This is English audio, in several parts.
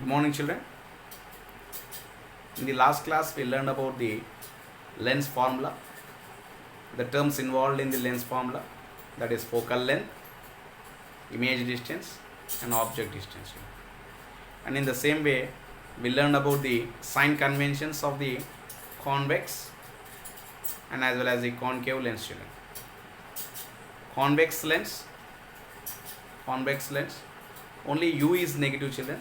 Good morning, children. In the last class, we learned about the lens formula, the terms involved in the lens formula, that is focal length, image distance, and object distance. And in the same way, we learned about the sign conventions of the convex and as well as the concave lens, children. Convex lens, only U is negative, children,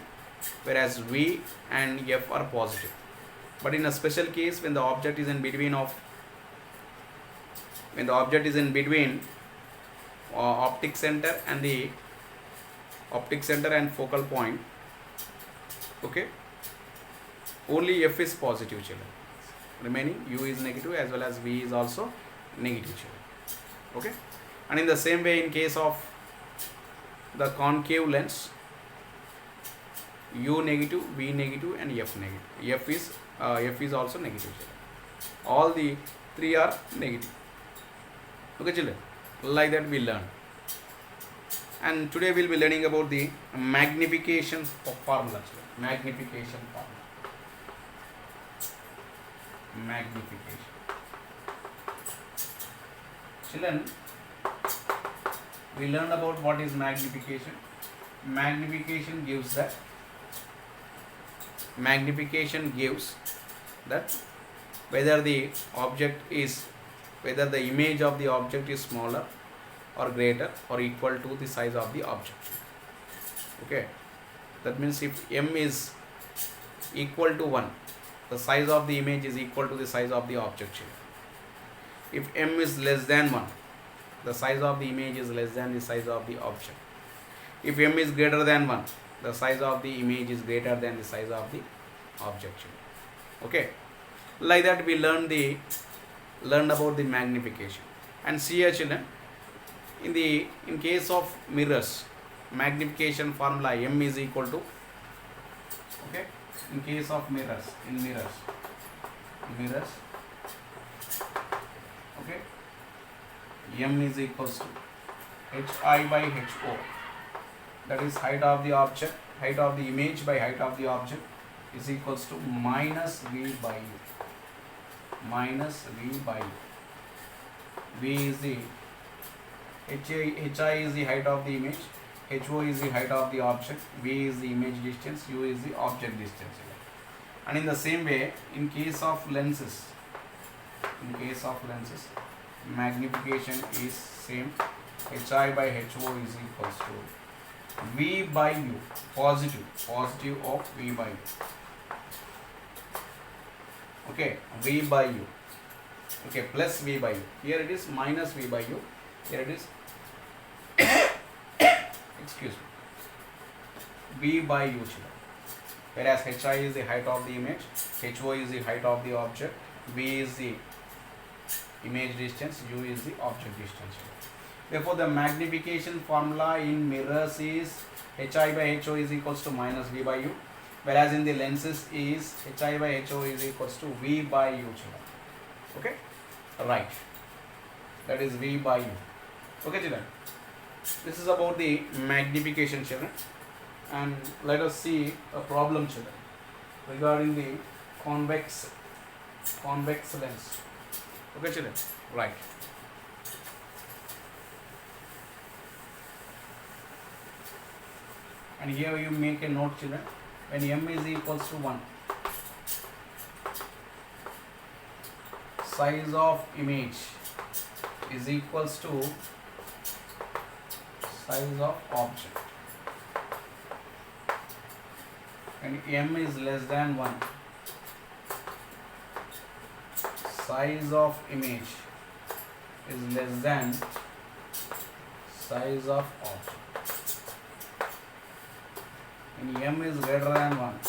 whereas V and F are positive. But in a special case, when the object is in between optic center and focal point, okay, only F is positive, children. Remaining U is negative as well as V is also negative, children. Okay, and in the same way, in case of the concave lens, U negative, V negative, and F negative. F is also negative, children. All the three are negative. Okay, children. Like that we learn. And today we will be learning about the magnification formula, children. Magnification. Children, we learned about what is magnification. Magnification gives that whether the image of the object is smaller or greater or equal to the size of the object. Okay, that means if M is equal to 1, the size of the image is equal to the size of the object. If M is less than 1, the size of the image is less than the size of the object. If M is greater than 1, the size of the image is greater than the size of the object. Okay, like that we learned about the magnification. And see here, children, in case of mirrors, magnification formula M is equal to, okay, in case of mirrors, okay, M is equals to Hi by Ho, that is height of the object, height of the image by height of the object, is equals to minus V by U. V is the Hi is the height of the image, Ho is the height of the object, V is the image distance, U is the object distance. And in the same way, in case of lenses, magnification is same. Hi by Ho is equals to V by U, positive of V by U. Okay, V by U. Okay, plus V by U. Here it is minus V by U. Here it is excuse me, V by U, children. Whereas Hi is the height of the image, Ho is the height of the object, V is the image distance, U is the object distance. Therefore, the magnification formula in mirrors is Hi by Ho is equals to minus V by U, whereas in the lenses is Hi by Ho is equals to V by U, children. Okay, right, that is V by U. Okay, children, this is about the magnification, children. And let us see a problem, children, regarding the convex lens. Okay, children, right. And here you make a note, children, when M is equals to 1, size of image is equals to size of object. When M is less than 1, size of image is less than size of object. When M is greater than 1,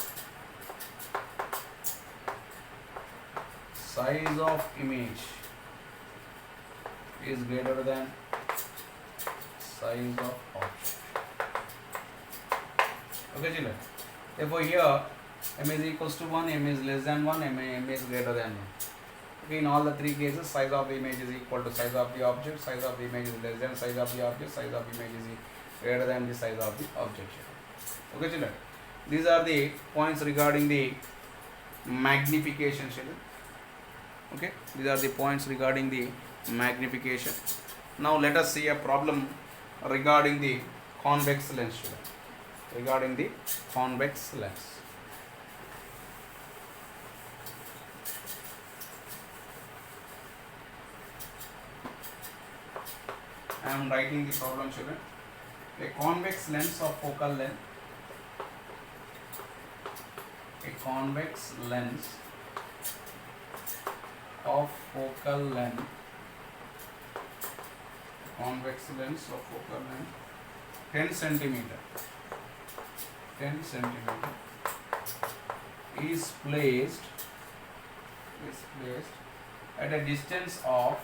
size of image is greater than size of object. Okay, children. Therefore, here M is equals to 1, M is less than 1, M is greater than 1. Okay, in all the three cases, size of the image is equal to size of the object, size of the image is less than size of the object, size of the image is greater than the size of the object. Okay, children. These are the points regarding the magnification, children. Okay, these are the points regarding the magnification. Now let us see a problem regarding the convex lens, children. Regarding the convex lens. I am writing the problem, children. A convex lens of focal length. A convex lens of focal length. Convex lens of focal length 10 centimeter. 10 centimeter is placed at a distance of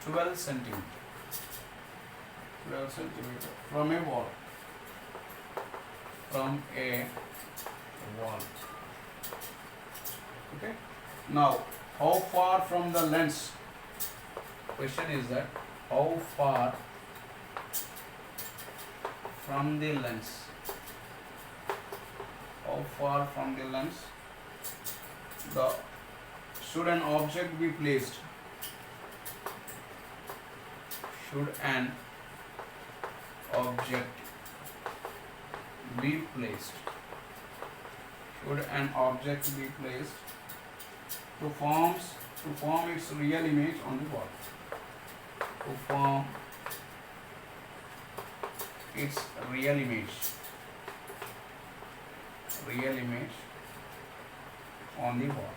12 centimeter. 12 centimeter from a wall. Okay. Now, how far from the lens? Question is that how far from the lens? How far from the lens should an object be placed? Should an object be placed? Should an object be placed to form its real image on the wall? To form its real image on the wall.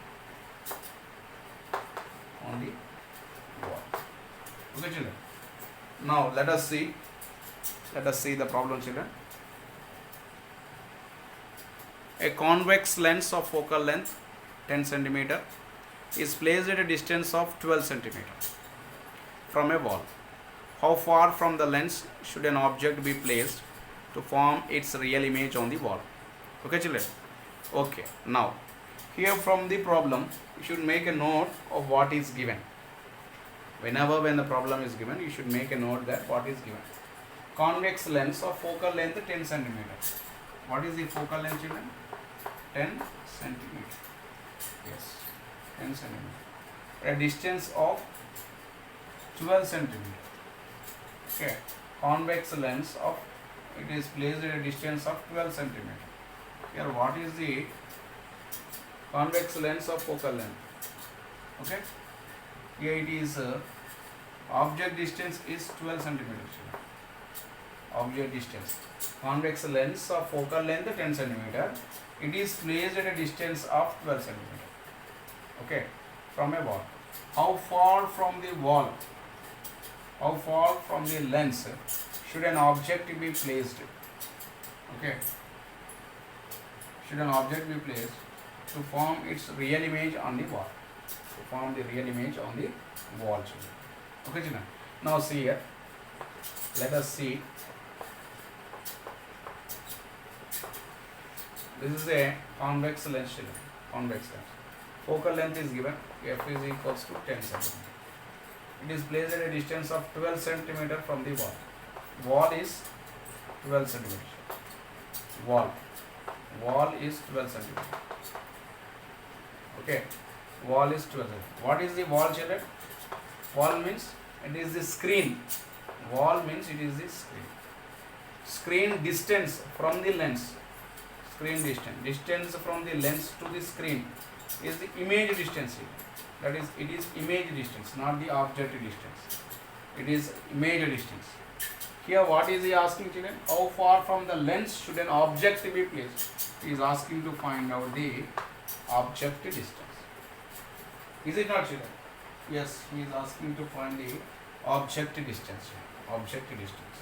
Okay, children. Now let us see the problem, children. A convex lens of focal length 10 centimeter is placed at a distance of 12 centimeter from a wall. How far from the lens should an object be placed to form its real image on the wall? Okay, children. Okay. Now, here from the problem, you should make a note of what is given. When the problem is given, you should make a note that what is given. Convex lens of focal length 10 centimeter. What is the focal length, children? 10 centimeter. Yes, 10 centimeter. A distance of 12 centimeter. Okay. Convex lens of it is placed at a distance of 12 centimeter. Here, what is the convex lens of focal length? Okay. Here it is object distance is 12 centimeters. Object distance. Convex lens of focal length 10 centimeter. It is placed at a distance of 12 centimeter. Okay, from a wall. How far from the wall? How far from the lens should an object be placed? Okay. Should an object be placed to form its real image on the wall? To form the real image on the wall, children. Okay, children. Now see here. Let us see. This is a convex lens, children. Convex lens. Focal length is given. F is equals to 10 centimeter. It is placed at a distance of 12 centimeter from the wall. Wall is 12 centimeter. Wall is 12 centimeter. Okay. Wall is 12 centimeter. What is the wall, children? Wall means it is the screen. Wall means it is the screen. Screen distance from the lens. Screen distance. Distance from the lens to the screen is the image distance here. That is, it is image distance, not the object distance. It is image distance. Here, what is he asking, children? How far from the lens should an object be placed? He is asking to find out the object distance. Is it not, children? Yes, he is asking to find the object distance. Object distance.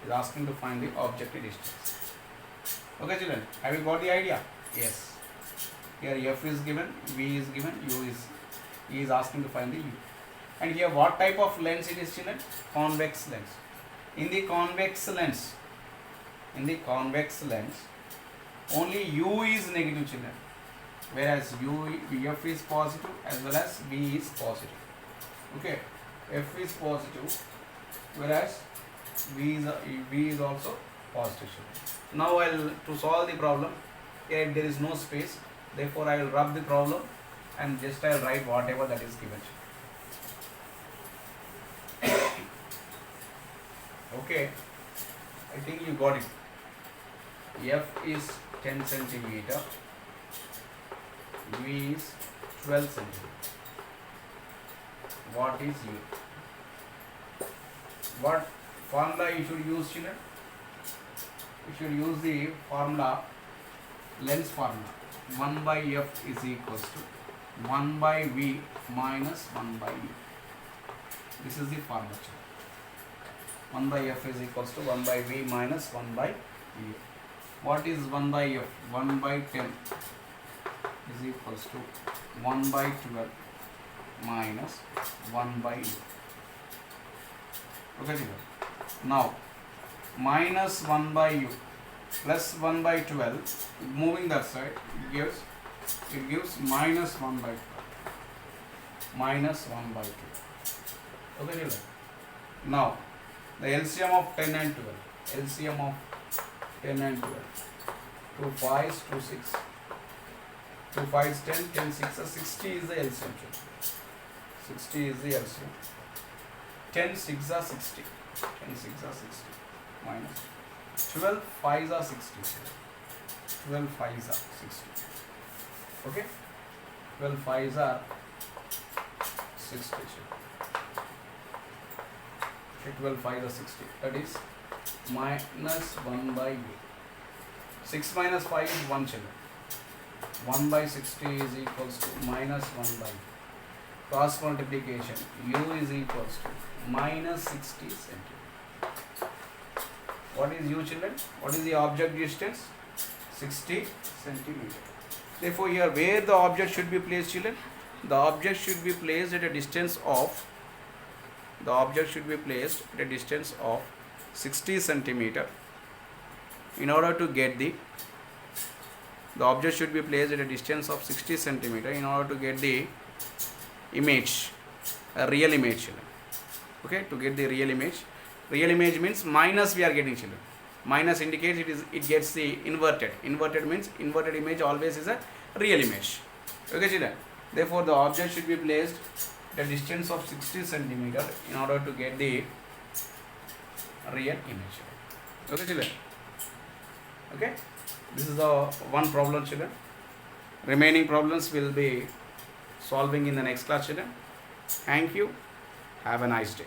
He is asking to find the object distance. Okay, children, have you got the idea? Yes. Here F is given, V is given, U is, he is asking to find the U. And here what type of lens it is, children? Convex lens. In the convex lens, only U is negative, children. Whereas F is positive as well as V is positive. Okay. F is positive, whereas V is also positive, children. Now to solve the problem, here there is no space, therefore I will rub the problem and just I will write whatever that is given. Okay, I think you got it. F is 10 centimeter, V is 12 centimeter. What is U? What formula you should use, children? You should use the formula, length formula. 1 by F is equals to 1 by V minus 1 by U. This is the formula, children. 1 by F is equals to 1 by V minus 1 by U. What is 1 by F? 1 by 10 is equals to 1 by 12 minus 1 by U. Okay, now minus 1 by U plus 1 by 12, moving that side, it gives minus 1 by 12, minus 1 by 2. Okay, now the LCM of 10 and 12, LCM of 10 and 12, 2 5s, 2 6, 2 5s 10, 10 6 60 is the LCM. 60 is the LCM. 10 6 are 60, 10 6 are 60, minus 12 5s are 60, 12 5s are 60. Okay, 12 5s are 60. Okay, 12 5s are 60. That is minus 1 by U. 6 minus 5 is 1, children. 1 by 60 is equals to minus 1 by U. Cross multiplication, U is equals to minus 60 centimeter. What is U, children? What is the object distance? 60 centimeter. Therefore, here where the object should be placed, children? The object should be placed at a distance of 60 centimeter. In order to get the object should be placed at a distance of 60 centimeter in order to get the image, a real image, children. Okay, to get the real image. Real image means minus we are getting, children. Minus indicates it gets the inverted. Inverted means inverted image always is a real image. Okay, children. Therefore, the object should be placed at a distance of 60 centimeter in order to get the real image. Okay, children. Okay, this is the one problem, children. Remaining problems will be solving in the next class, children. Thank you. Have a nice day.